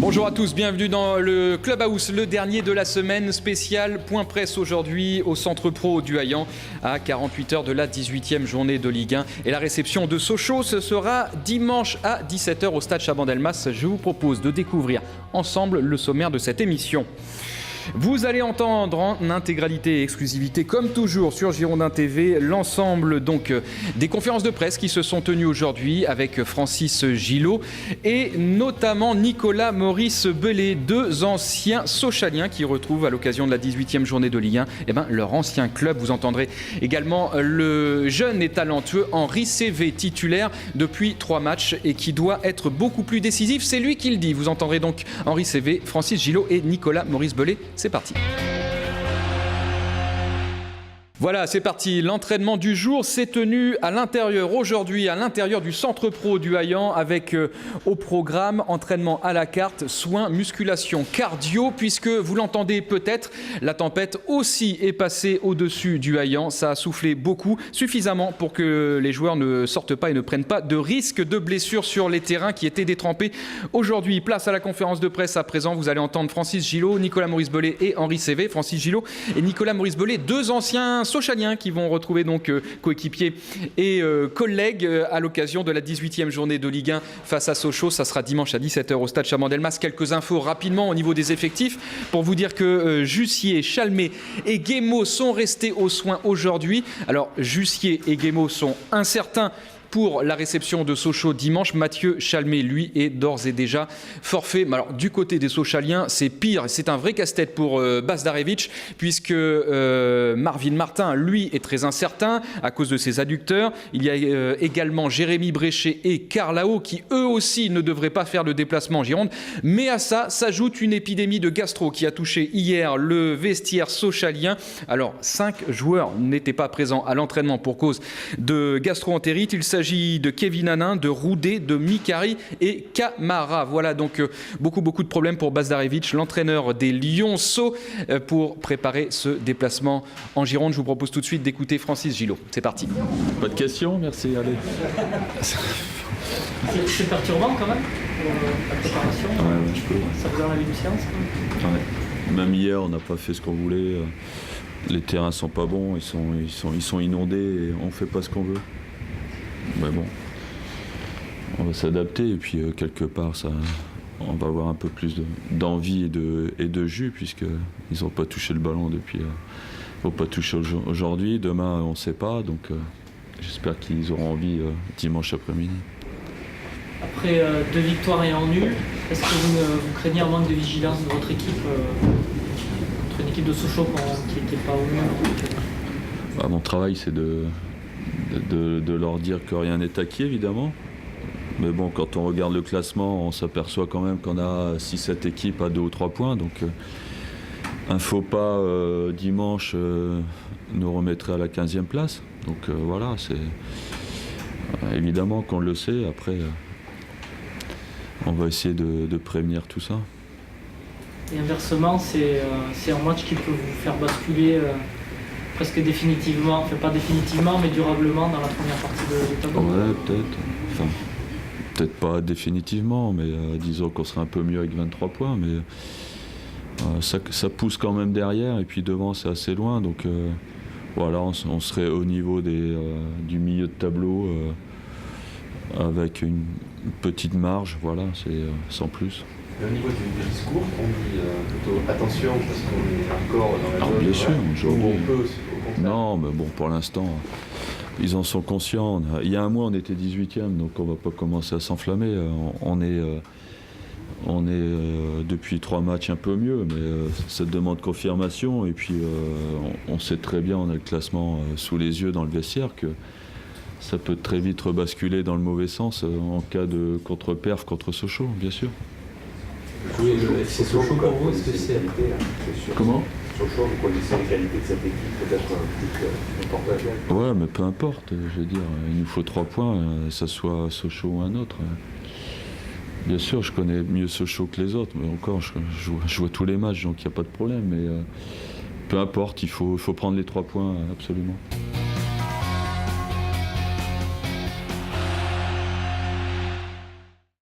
Bonjour à tous, bienvenue dans le Clubhouse, le dernier de la semaine, spécial point presse aujourd'hui au Centre Pro du Haillan à 48 heures de la 18e journée de Ligue 1. Et la réception de Sochaux, ce sera dimanche à 17 h au stade Chaban-Delmas. Je vous propose de découvrir ensemble le sommaire de cette émission. Vous allez entendre en intégralité et exclusivité, comme toujours sur Girondin TV, l'ensemble donc des conférences de presse qui se sont tenues aujourd'hui avec Francis Gillot et notamment Nicolas Maurice Bellet, deux anciens Sochaliens qui retrouvent à l'occasion de la 18e journée de Ligue 1 leur ancien club. Vous entendrez également le jeune et talentueux Henri Cévé, titulaire depuis 3 matchs et qui doit être beaucoup plus décisif. C'est lui qui le dit. Vous entendrez donc Henri Cévé, Francis Gillot et Nicolas Maurice Bellet. C'est parti. Voilà, c'est parti. L'entraînement du jour s'est tenu à l'intérieur aujourd'hui, à l'intérieur du Centre Pro du Haillan avec au programme entraînement à la carte, soins, musculation, cardio, puisque vous l'entendez peut-être, la tempête aussi est passée au-dessus du Haillan. Ça a soufflé beaucoup, suffisamment pour que les joueurs ne sortent pas et ne prennent pas de risques de blessures sur les terrains qui étaient détrempés aujourd'hui. Place à la conférence de presse à présent. Vous allez entendre Francis Gillot, Nicolas Maurice Bellet et Henri Cévé. Francis Gillot et Nicolas Maurice Bellet, deux anciens Sochaliens qui vont retrouver donc coéquipiers et collègues à l'occasion de la 18e journée de Ligue 1 face à Sochaux. Ça sera dimanche à 17 h au stade Chaban-Delmas. Quelques infos rapidement au niveau des effectifs pour vous dire que Jussier, Chalmé et Guémaud sont restés aux soins aujourd'hui. Alors Jussier et Guémaud sont incertains pour la réception de Sochaux dimanche. Mathieu Chalmé, lui, est d'ores et déjà forfait. Mais alors, du côté des Sochaliens, c'est pire. C'est un vrai casse-tête pour Bazdarevic, puisque Marvin Martin, lui, est très incertain à cause de ses adducteurs. Il y a également Jérémy Bréchet et Carlao, qui eux aussi ne devraient pas faire le déplacement en Gironde. Mais à ça s'ajoute une épidémie de gastro qui a touché hier le vestiaire sochalien. Alors, 5 joueurs n'étaient pas présents à l'entraînement pour cause de gastro-entérite. Il s'agit de Kevin Hanin, de Roudet, de Mikari et Camara. Voilà donc beaucoup de problèmes pour Bazdarevic, l'entraîneur des Lionceaux, pour préparer ce déplacement en Gironde. Je vous propose tout de suite d'écouter Francis Gillot. C'est parti. Pas de questions, merci, allez. C'est perturbant quand même pour la préparation. Ouais, je peux. Ça vous enlève une séance. Ouais. Même hier, on n'a pas fait ce qu'on voulait. Les terrains sont pas bons, ils sont inondés et on fait pas ce qu'on veut. Mais bon, on va s'adapter et puis quelque part, on va avoir un peu plus d'envie et de jus puisqu'ils n'ont pas touché le ballon depuis. Ils n'ont pas touché aujourd'hui, demain on ne sait pas, donc j'espère qu'ils auront envie dimanche après-midi. Après 2 victoires et un nul, est-ce que vous craignez un manque de vigilance de votre équipe contre une équipe de Sochaux qui n'était pas au mieux? Mon travail c'est de leur dire que rien n'est acquis évidemment. Mais bon, quand on regarde le classement, on s'aperçoit quand même qu'on a 6-7 équipes à 2 ou 3 points. Donc un faux pas dimanche nous remettrait à la 15e place. Donc voilà, c'est évidemment qu'on le sait. Après, on va essayer de prévenir tout ça. Et inversement, c'est un match qui peut vous faire basculer presque définitivement, enfin pas définitivement, mais durablement dans la première partie du tableau. Ouais, peut-être. Enfin, peut-être pas définitivement, mais disons qu'on serait un peu mieux avec 23 points. Mais ça pousse quand même derrière, et puis devant, c'est assez loin. Donc voilà, on serait au niveau du milieu de tableau avec une petite marge. Voilà, c'est sans plus. Au niveau du discours, on dit plutôt attention parce qu'on est encore dans la zone. Bien sûr, aujourd'hui. On peut, au contraire. Non, mais bon, pour l'instant, ils en sont conscients. Il y a un mois, on était 18e, donc on ne va pas commencer à s'enflammer. On est depuis 3 matchs un peu mieux, mais ça demande confirmation. Et puis, on sait très bien, on a le classement sous les yeux dans le vestiaire, que ça peut très vite rebasculer dans le mauvais sens en cas de contre-perf contre Sochaux, bien sûr. Oui, c'est Sochaux pour vous, est-ce que c'est... Comment ? Sochaux, vous connaissez les qualités de cette équipe, peut-être plus importantes. Ouais, mais peu importe, je veux dire, il nous faut 3 points, ça soit Sochaux ou un autre. Bien sûr, je connais mieux Sochaux que les autres, mais encore, je vois tous les matchs, donc il n'y a pas de problème. Mais peu importe, il faut prendre les 3 points, absolument.